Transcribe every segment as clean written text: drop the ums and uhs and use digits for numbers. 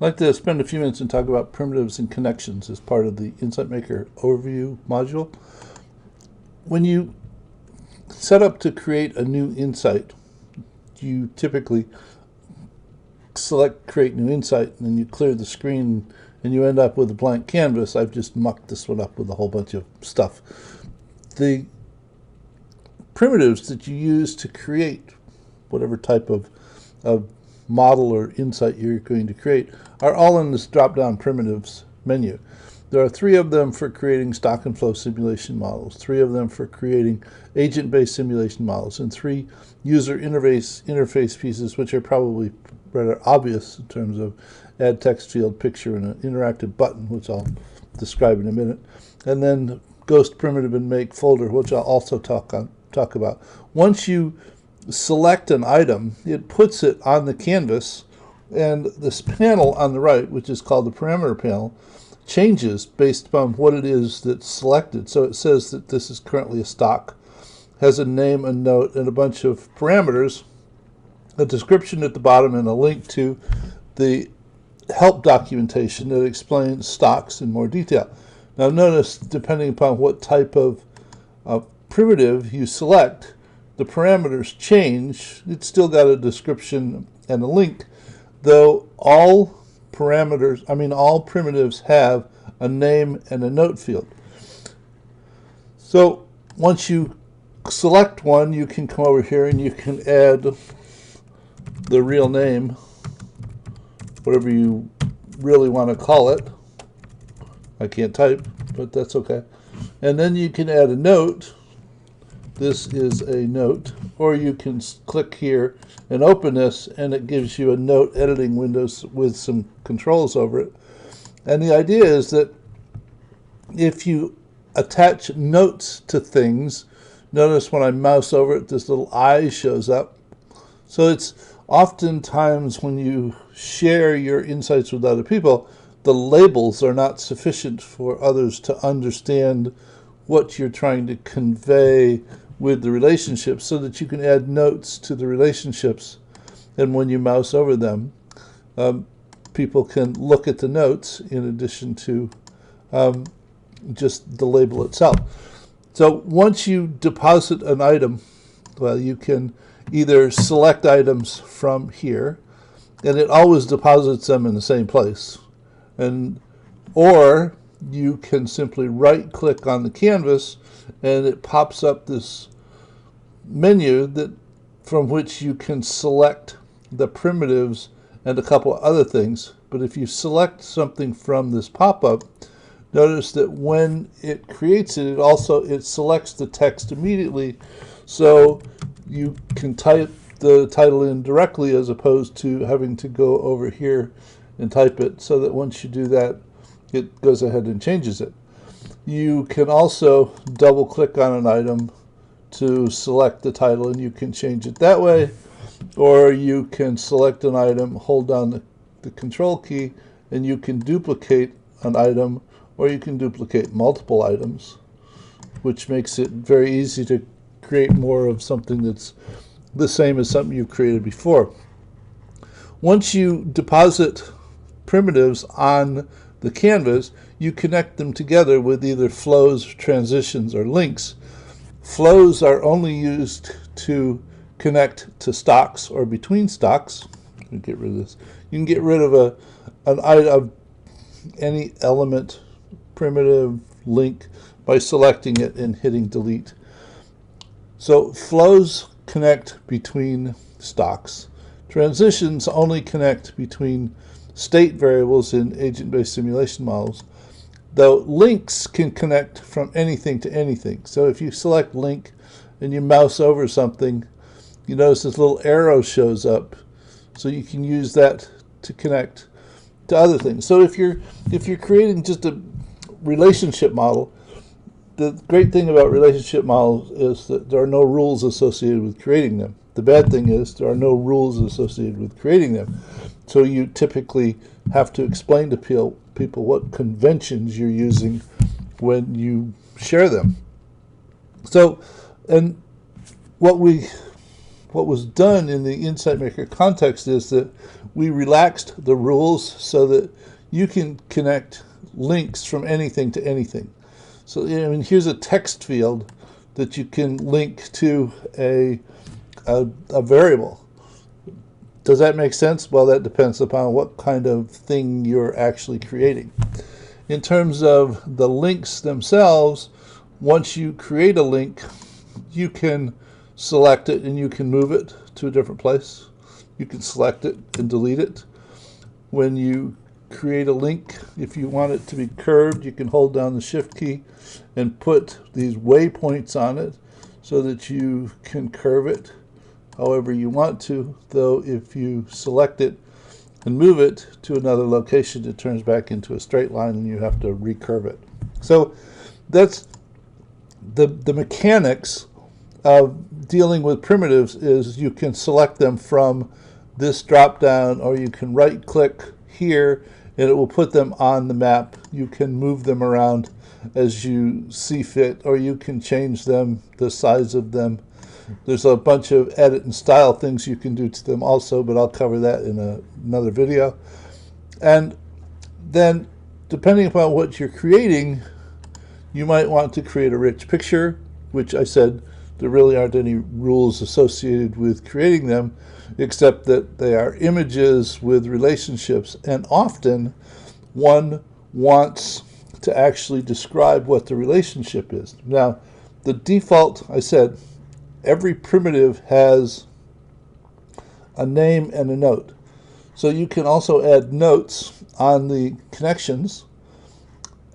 I'd like to spend a few minutes and talk about primitives and connections as part of the Insight Maker overview module. When you set up to create a new insight, you typically select Create New Insight, and then you clear the screen and you end up with a blank canvas. I've just mucked this one up with a whole bunch of stuff. The primitives that you use to create whatever type of model or insight you're going to create are all in this drop-down primitives menu. There are 3 of them for creating stock and flow simulation models, 3 of them for creating agent-based simulation models, and 3 user interface pieces, which are probably rather obvious in terms of add text field, picture, and an interactive button, which I'll describe in a minute, and then ghost primitive and make folder, which I'll also talk about. Once you select an item, it puts it on the canvas, and this panel on the right, which is called the parameter panel, changes based upon what it is that's selected. So it says that this is currently a stock, has a name, a note, and a bunch of parameters, a description at the bottom, and a link to the help documentation that explains stocks in more detail. Now notice, depending upon what type of primitive you select, the parameters change. It's still got a description and a link, though all primitives have a name and a note field. So once you select one, you can come over here and you can add the real name, whatever you really want to call it. I can't type, but that's okay. And then you can add a note. This is a note, or you can click here and open this, and it gives you a note editing window with some controls over it. And the idea is that if you attach notes to things, notice when I mouse over it, this little eye shows up. So it's oftentimes when you share your insights with other people, the labels are not sufficient for others to understand what you're trying to convey with the relationships, so that you can add notes to the relationships, and when you mouse over them, people can look at the notes in addition to just the label itself. So once you deposit an item, well, you can either select items from here, and it always deposits them in the same place, or you can simply right-click on the canvas, and it pops up this menu from which you can select the primitives and a couple of other things. But if you select something from this pop-up, notice that when it creates it, it selects the text immediately, so you can type the title in directly as opposed to having to go over here and type it, so that once you do that, it goes ahead and changes it. You can also double click on an item to select the title, and you can change it that way, or you can select an item, hold down the control key, and you can duplicate an item, or you can duplicate multiple items, which makes it very easy to create more of something that's the same as something you've created before. Once you deposit primitives on the canvas, you connect them together with either flows, transitions, or links. Flows are only used to connect to stocks or between stocks. Let me get rid of this. You can get rid of any element, primitive, link, by selecting it and hitting delete. So flows connect between stocks. Transitions only connect between state variables in agent-based simulation models, though links can connect from anything to anything. So if you select link and you mouse over something, you notice this little arrow shows up, so you can use that to connect to other things. So if you're creating just a relationship model, the great thing about relationship models is that there are no rules associated with creating them. The bad thing is there are no rules associated with creating them. So you typically have to explain to people what conventions you're using when you share them. So, and what we what was done in the Insight Maker context is that we relaxed the rules so that you can connect links from anything to anything. So, I mean, here's a text field that you can link to a variable. Does that make sense? Well, that depends upon what kind of thing you're actually creating. In terms of the links themselves, once you create a link, you can select it and you can move it to a different place. You can select it and delete it. When you create a link, if you want it to be curved, you can hold down the Shift key and put these waypoints on it so that you can curve it however you want to, though if you select it and move it to another location, it turns back into a straight line and you have to recurve it. So that's the mechanics of dealing with primitives. Is you can select them from this drop down, or you can right click here and it will put them on the map. You can move them around as you see fit, or you can change them, the size of them. There's a bunch of edit and style things you can do to them also, but I'll cover that in another video. And then, depending upon what you're creating, you might want to create a rich picture, which I said there really aren't any rules associated with creating them, except that they are images with relationships, and often one wants to actually describe what the relationship is. Now, the default, I said, every primitive has a name and a note. So you can also add notes on the connections,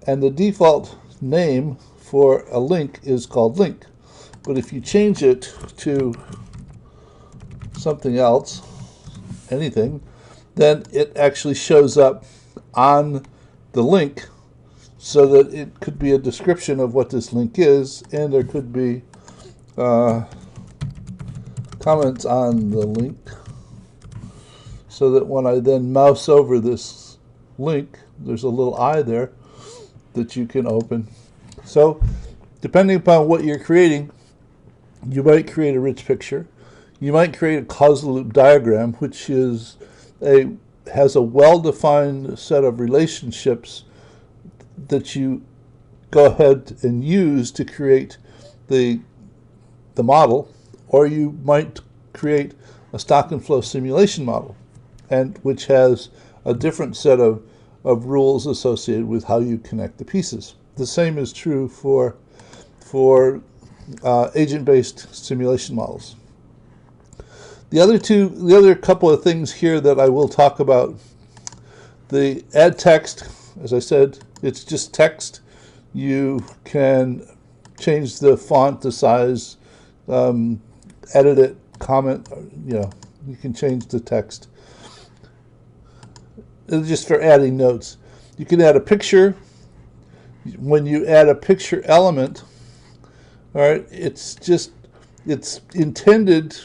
and the default name for a link is called link. But if you change it to something else, anything, then it actually shows up on the link so that it could be a description of what this link is, and there could be comments on the link, so that when I then mouse over this link, there's a little eye there that you can open. So depending upon what you're creating, you might create a rich picture. You might create a causal loop diagram, which has a well-defined set of relationships that you go ahead and use to create the model, or you might create a stock and flow simulation model, and which has a different set of rules associated with how you connect the pieces. The same is true for agent-based simulation models. The other couple of things here that I will talk about, the add text, as I said, it's just text. You can change the font, the size, edit it, comment, you can change the text. It's just for adding notes. You can add a picture. When you add a picture element, all right, it's intended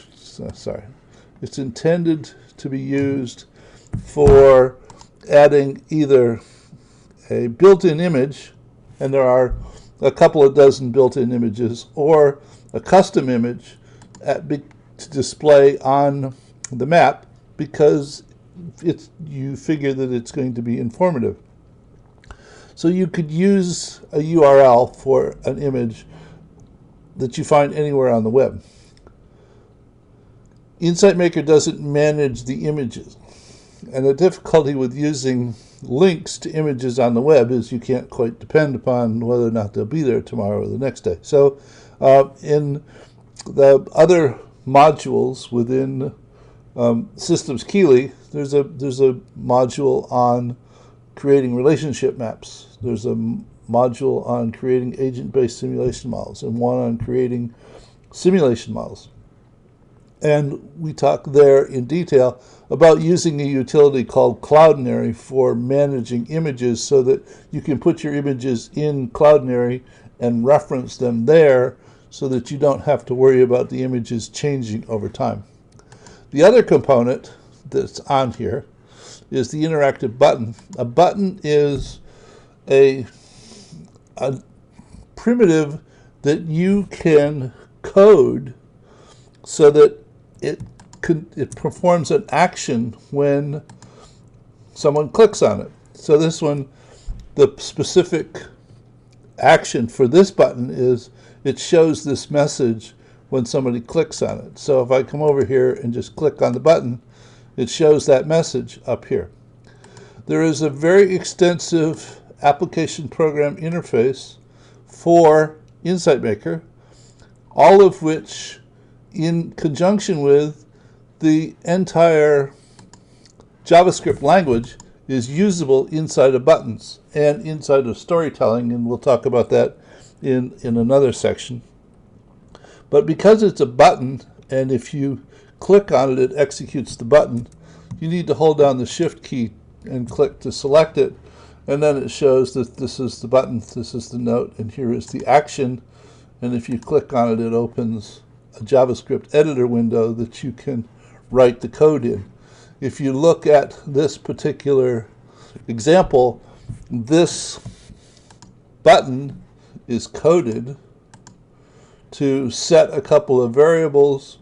to be used for adding either a built-in image, and there are a couple of dozen built-in images, or a custom image to display on the map, because you figure that it's going to be informative. So you could use a URL for an image that you find anywhere on the web. Insight Maker doesn't manage the images, and the difficulty with using links to images on the web is you can't quite depend upon whether or not they'll be there tomorrow or the next day. So in the other modules within Systems KeLE, there's a module on creating relationship maps. There's a module on creating agent-based simulation models, and one on creating simulation models. And we talk there in detail about using a utility called Cloudinary for managing images, so that you can put your images in Cloudinary and reference them there, so that you don't have to worry about the images changing over time. The other component that's on here is the interactive button. A button is a primitive that you can code so that it performs an action when someone clicks on it. So this one, the specific action for this button is it shows this message when somebody clicks on it. So if I come over here and just click on the button, it shows that message up here. There is a very extensive application program interface for Insight Maker, all of which in conjunction with the entire JavaScript language is usable inside of buttons and inside of storytelling, and we'll talk about that in another section. But because it's a button, and if you click on it, it executes the button, you need to hold down the Shift key and click to select it, and then it shows that this is the button, this is the note, and here is the action. And if you click on it, it opens a JavaScript editor window that you can write the code in. If you look at this particular example, this button is coded to set a couple of variables,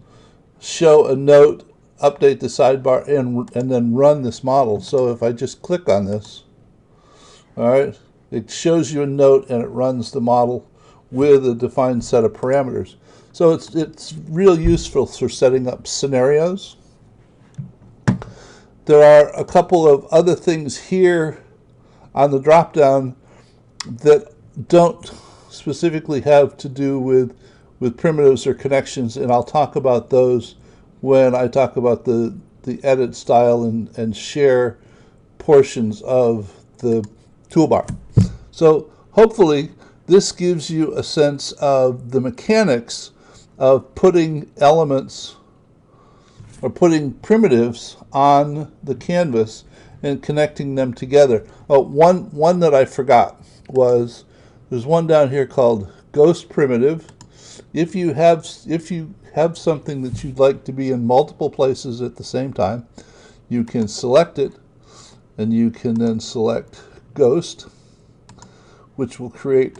show a note, update the sidebar, and then run this model. So if I just click on this, all right, it shows you a note and it runs the model with a defined set of parameters. So it's real useful for setting up scenarios. There are a couple of other things here on the drop-down that don't specifically have to do with primitives or connections, and I'll talk about those when I talk about the edit style and share portions of the toolbar. So hopefully this gives you a sense of the mechanics of putting elements or putting primitives on the canvas and connecting them together. Oh, one that I forgot was there's one down here called Ghost Primitive. If you have something that you'd like to be in multiple places at the same time, you can select it, and you can then select Ghost, which will create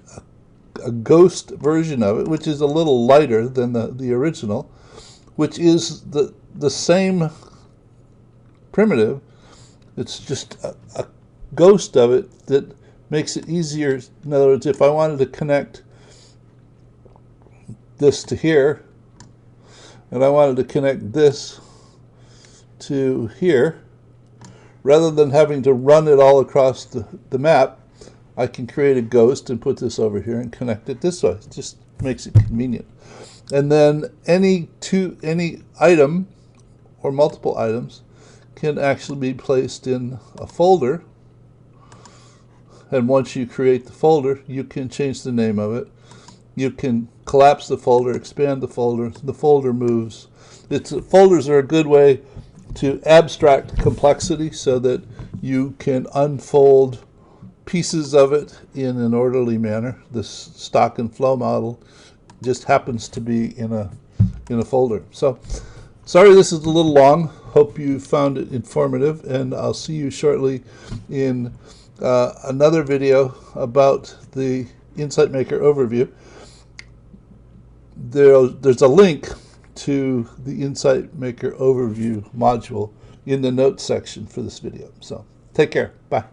a ghost version of it, which is a little lighter than the original, which is the same primitive. It's just a ghost of it that makes it easier. In other words, if I wanted to connect this to here, and I wanted to connect this to here, rather than having to run it all across the map, I can create a ghost and put this over here and connect it this way. It just makes it convenient. And then any item or multiple items can actually be placed in a folder. And once you create the folder, you can change the name of it. You can collapse the folder, expand the folder moves. Folders are a good way to abstract complexity so that you can unfold pieces of it in an orderly manner. This stock and flow model just happens to be in a folder. So sorry this is a little long. Hope you found it informative, and I'll see you shortly in another video about the Insight Maker overview. There's a link to the Insight Maker overview module in the notes section for this video. So take care. Bye.